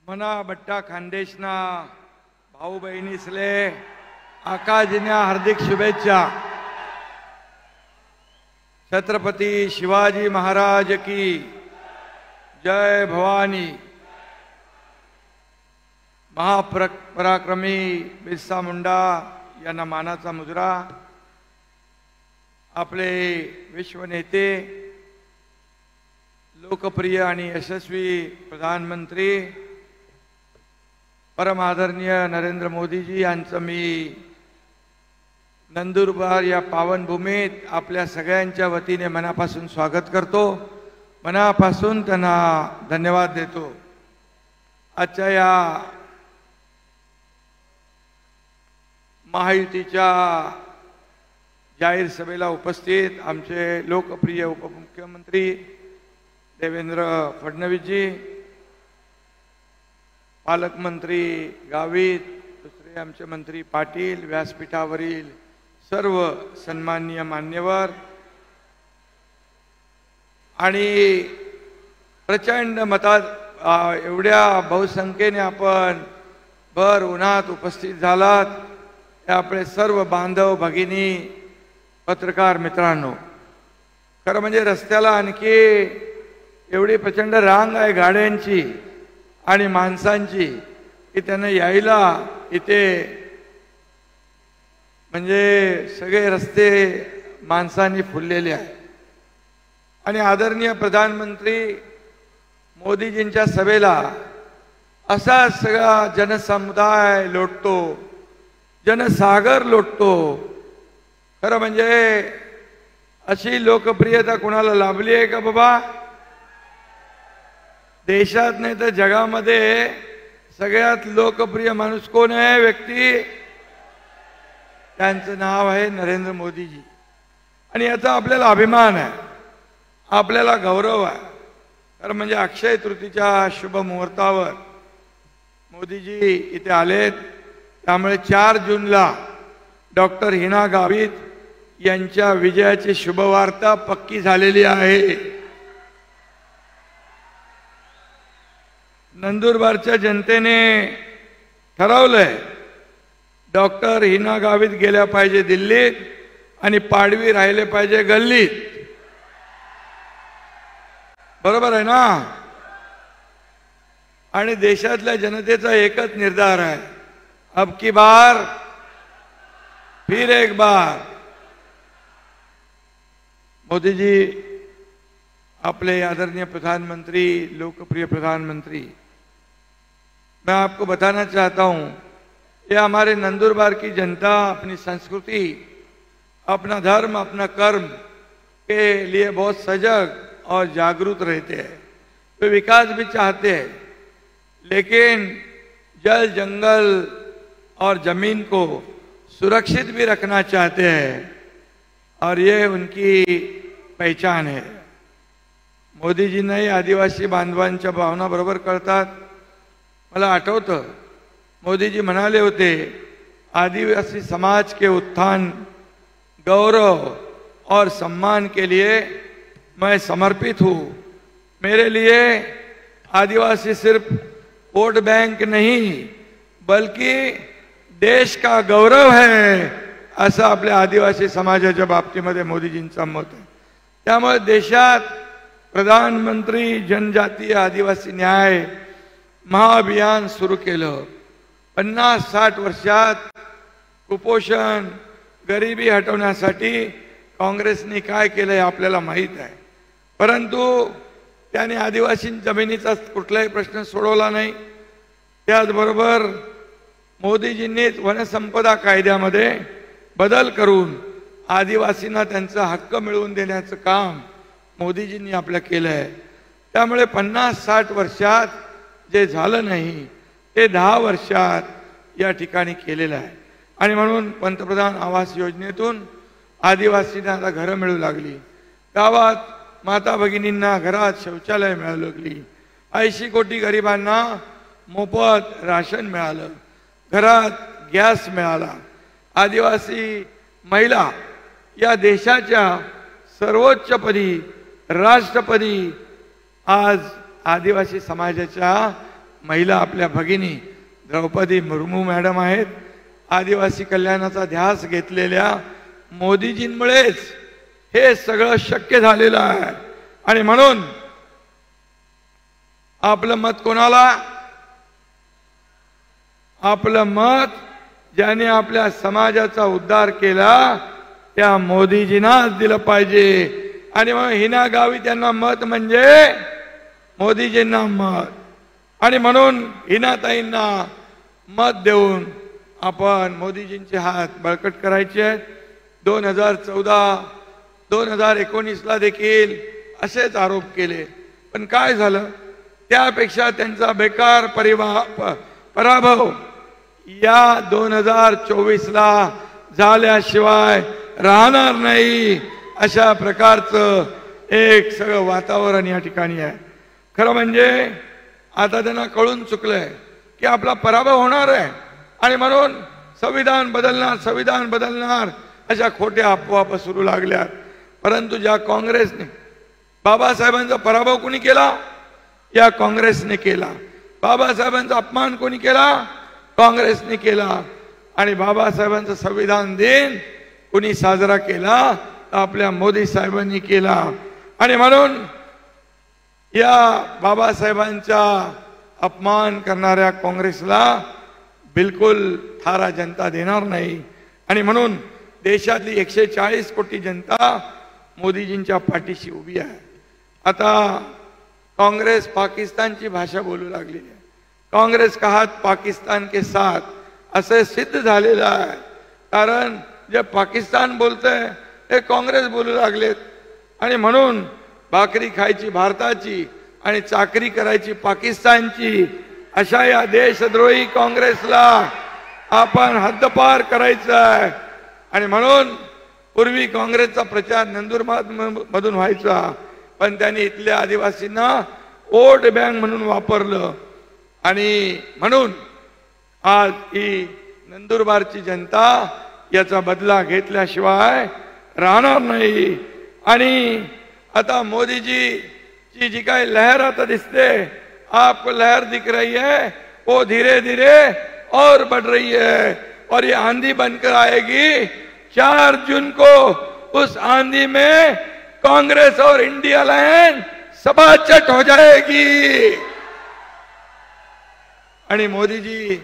मना बट्टा खानदेशना भाऊ बहिणीसले आकाशजींना हार्दिक शुभेच्छा। छत्रपती शिवाजी महाराज की जय भवानी। महापराक्रमी बिरसा मुंडा यांना मानाचा मुजरा। आपले विश्वनेते लोकप्रिय आणि यशस्वी प्रधानमंत्री परम आदरणीय नरेंद्र मोदीजी यांचं मी नंदुरबार या पावनभूमीत आपल्या सगळ्यांच्या वतीने मनापासून स्वागत करतो, मनापासून त्यांना धन्यवाद देतो। आजच्या या महायुतीच्या जाहीर सभेला उपस्थित आमचे लोकप्रिय उपमुख्यमंत्री देवेंद्र फडणवीसजी, पालकमंत्री गावित, दुसरे आमचे मंत्री पाटील, व्यासपीठावरील सर्व सन्माननीय मान्यवर आणि प्रचंड मतात एवढ्या बहुसंख्येने आपण भर उन्हात उपस्थित झालात, हे आपले सर्व बांधव भगिनी पत्रकार मित्रांनो। खरं म्हणजे रस्त्याला आणखी एवढी प्रचंड रांग आहे गाड्यांची आणि माणसांची की त्यांना यायला इथे म्हणजे सगळे रस्ते माणसांनी फुललेले आहेत। आणि आदरणीय प्रधानमंत्री मोदीजींच्या सभेला असा सगळा जनसमुदाय लोटतो, जनसागर लोटतो। खरं म्हणजे अशी लोकप्रियता कुणाला लाभली आहे का बाबा? देशात नाही तर जगामध्ये सगळ्यात लोकप्रिय माणूस कोण आहे व्यक्ती? त्यांचं नाव आहे नरेंद्र मोदीजी। आणि याचा आपल्याला अभिमान आहे, आपल्याला गौरव आहे। खरं म्हणजे अक्षय तृतीच्या शुभ मुहूर्तावर मोदीजी इथे आलेत, त्यामुळे 4 जूनला डॉक्टर हिना गावित यांच्या विजयाची शुभवार्ता पक्की झालेली आहे। नंदुरबारच्या जनतेने ठरवलंय डॉक्टर हिना गावित गेल्या पाहिजे दिल्लीत आणि पाडवी राहिले पाहिजे गल्लीत। बरोबर आहे ना? आणि देशातल्या जनतेचा एकच निर्धार आहे, अब की बार फिर एक बार। मोदीजी अपने आदरणीय प्रधानमंत्री, लोकप्रिय प्रधानमंत्री, मैं आपको बताना चाहता हूं, ये हमारे नंदुरबार की जनता अपनी संस्कृति, अपना धर्म, अपना कर्म के लिए बहुत सजग और जागरूक रहते हैं। वे विकास भी चाहते हैं, लेकिन जल, जंगल और जमीन को सुरक्षित भी रखना चाहते हैं, और ये उनकी पहचान है। मोदीजींनाही आदिवासी बांधवांच्या भावना बरोबर कळतात। मला आठवतं मोदीजी म्हणाले होते, आदिवासी समाज के उत्थान, गौरव और सम्मान के लिए मैं समर्पित हूँ। मेरे लिए आदिवासी सिर्फ वोट बैंक नहीं बल्कि देश का गौरव है, असं आपल्या आदिवासी समाजाच्या बाबतीमध्ये मोदीजींचं मत आहे। त्यामुळे देशात प्रधानमंत्री जनजातीय आदिवासी न्याय महाअभियान सुरू केलं। 50-60 वर्षात कुपोषण, गरिबी हटवण्यासाठी काँग्रेसने काय केलं हे आपल्याला माहीत आहे, परंतु त्याने आदिवासी जमिनीचा कुठलाही प्रश्न सोडवला नाही। त्याचबरोबर मोदीजींनी वनसंपदा कायद्यामध्ये बदल करून आदिवासींना त्यांचा हक्क मिळवून देण्याचं काम मोदीजींनी आपलं केलं आहे। त्यामुळे 50-60 वर्षात जे झालं नाही ते 10 वर्षात या ठिकाणी केलेलं आहे। आणि म्हणून पंतप्रधान आवास योजनेतून आदिवासींना आता घरं मिळू लागली, गावात माता भगिनींना घरात शौचालय मिळू लागली, 80 कोटी गरिबांना मोफत राशन मिळालं, घरात गॅस मिळाला। आदिवासी महिला या देशाच्या सर्वोच्च पदी, राष्ट्रपदी आज आदिवासी समाजाच्या महिला आपल्या भगिनी द्रौपदी मुर्मू मॅडम आहेत. आदिवासी कल्याणाचा ध्यास घेतलेल्या मोदीजींमुळेच हे सगळं शक्य झालेलं आहे. आणि म्हणून आपलं मत कोणाला? आपलं मत ज्याने आपल्या समाजाचा उद्धार केला त्या मोदीजींनाच दिलं पाहिजे. आणि मग हिना गावी त्यांना मत म्हणजे मोदीजींना मत. आणि म्हणून हिनाताईंना मत देऊन आपण मोदीजींचे हात बळकट करायचे आहेत. 2014 2019ला देखील असेच आरोप केले, पण काय झालं? त्यापेक्षा त्यांचा बेकार पराभव या 2024ला झाल्याशिवाय राहणार नाही. अशा प्रकारचं एक सगळं वातावरण या ठिकाणी आहे. खरं म्हणजे आता त्यांना कळून चुकलंय की आपला पराभव होणार आहे आणि म्हणून संविधान बदलणार अशा खोट्या अफवा पसरू लागल्यात. परंतु ज्या काँग्रेसने बाबासाहेबांचा पराभव कोणी केला? या काँग्रेसने केला. बाबासाहेबांचा अपमान कोणी केला? काँग्रेसने केला. आणि बाबासाहेबांचा संविधान दिन कोणी साजरा केला? आपल्या मोदी साहेबांनी केला. आणि म्हणून या बाबासाहेबांचा अपमान करणाऱ्या काँग्रेसला बिलकुल थारा जनता देणार नाही. आणि म्हणून देशातली 140 कोटी जनता मोदीजींच्या पाठीशी उभी आहे. आता काँग्रेस पाकिस्तानची भाषा बोलू लागली आहे. काँग्रेस का हात पाकिस्तान के साथ असे सिद्ध झालेलं आहे. कारण जे पाकिस्तान बोलतंय हे काँग्रेस बोलू लागलेत. आणि म्हणून भाकरी खायची भारताची आणि चाकरी करायची पाकिस्तानची अशा या देशद्रोही काँग्रेसला आपण हद्दपार करायचं आहे. आणि म्हणून पूर्वी काँग्रेसचा प्रचार नंदुरबार मधून व्हायचा, पण त्यांनी इथल्या आदिवासींना वोट बँक म्हणून वापरलं. आणि म्हणून आज ही नंदुरबारची जनता याचा बदला घेतल्याशिवाय राहणार नाही. आणि आता मोदीजी जी काय लहर आता दिसते, आपको लहर दिख रही है, वो धीरे धीरे और बढ़ रही है और ये आंधी बनकर आएगी. 4 जून को उस आंधी में कांग्रेस और इंडिया लाइन सबाचट हो जाएगी. आणि मोदीजी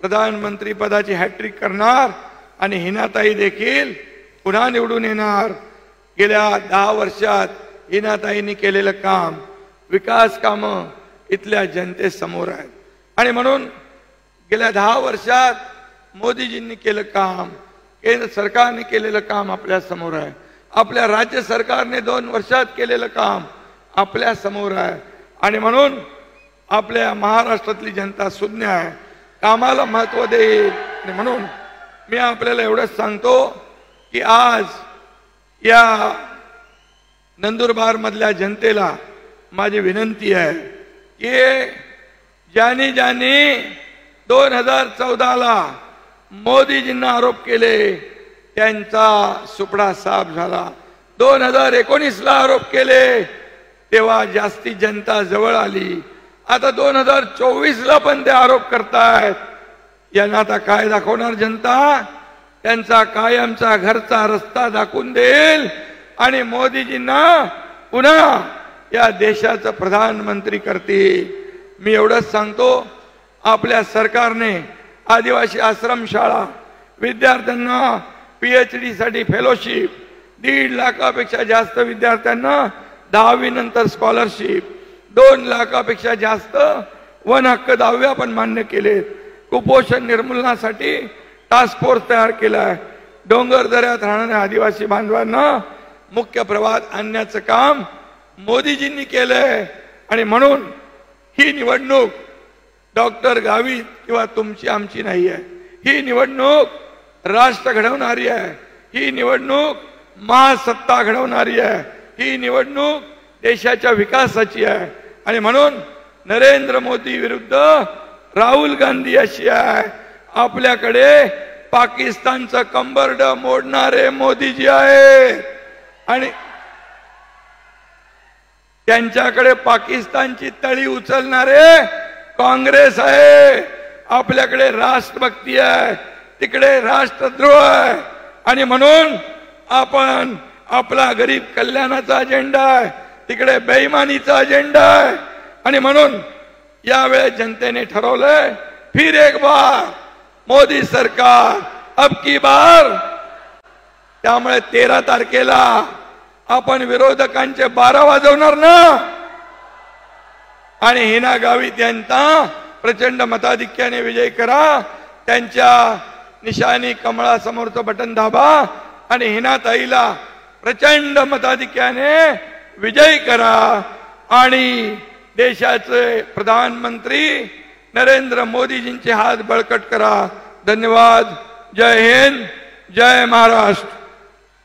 प्रधानमंत्री पदाची हॅट्रिक करणार आणि हिनाताई देखील पुन्हा निवडून येणार. गेल्या 10 वर्षात हिनाताईंनी केलेलं काम, विकास कामं इथल्या जनतेसमोर आहेत. आणि म्हणून गेल्या 10 वर्षात मोदीजींनी केलं काम, केंद्र सरकारने केलेलं काम आपल्या समोर आहे. आपल्या राज्य सरकारने 2 वर्षात केलेलं काम आपल्या समोर आहे. आणि म्हणून आपल्या महाराष्ट्रातली जनता शून्य आहे, कामाला महत्व देईल. आणि म्हणून मी आपल्याला एवढंच सांगतो की आज या नंदुरबार मधल्या जनतेला माझी विनंती आहे की ज्यांनी 2014ला मोदीजींना आरोप केले त्यांचा सुपडा साफ झाला. 2019ला आरोप केले तेव्हा जास्ती जनता जवळ आली. आता 2024ला पण ते आरोप करतायत. यांना आता काय दाखवणार जनता? त्यांचा कायमचा घरचा रस्ता दाखवून देईल आणि मोदीजींना पुन्हा या देशाचं प्रधानमंत्री करतील. मी एवढंच सांगतो, आपल्या सरकारने आदिवासी आश्रमशाळा, विद्यार्थ्यांना PhD साठी फेलोशिप, 1.5 लाखापेक्षा जास्त विद्यार्थ्यांना 10वी नंतर स्कॉलरशिप, 2 लाखापेक्षा जास्त वन हक्क दावे आपण मान्य केलेत. कुपोषण निर्मूलनासाठी टास्क फोर्स तयार केलाय. डोंगर दऱ्यात राहणाऱ्या आदिवासी बांधवांना मुख्य प्रवाहात आणण्याचं काम मोदीजींनी केलंय. आणि म्हणून ही निवडणूक डॉक्टर गावित किंवा तुमची आमची नाही आहे. ही निवडणूक राष्ट्र घडवणारी आहे. ही निवडणूक महासत्ता घडवणारी आहे. ही निवडणूक देशाच्या विकासाची आहे. आणि म्हणून नरेंद्र मोदी विरुद्ध राहुल गांधी अशी आहे. आपल्याकडे पाकिस्तानचं कंबरड मोडणारे मोदीजी आहेत आणि त्यांच्याकडे पाकिस्तानची तळी उचलणारे काँग्रेस आहे, आपल्याकडे राष्ट्रभक्ती आहे, तिकडे राष्ट्रद्रोह आहे. आणि म्हणून आपण आपला गरीब कल्याणाचा अजेंडा आहे, तिकडे बेईमानीचा अजेंडा आहे. आणि म्हणून यावेळेस जनतेने ठरवलंय, फिर एक बार मोदी सरकार अब की बार. त्यामुळे 13 तारखेला आपण विरोधकांचे 12 वाजवणार ना, आणि हिना गावित यांचा प्रचंड मताधिक्याने विजय करा. त्यांच्या निशाणी कमळासमोरचं बटन दाबा आणि हिना ताईला प्रचंड मताधिक्याने विजयी करा. आणि देशाचे प्रधानमंत्री नरेंद्र मोदीजींचे हात बळकट करा. धन्यवाद. जय हिंद, जय महाराष्ट्र.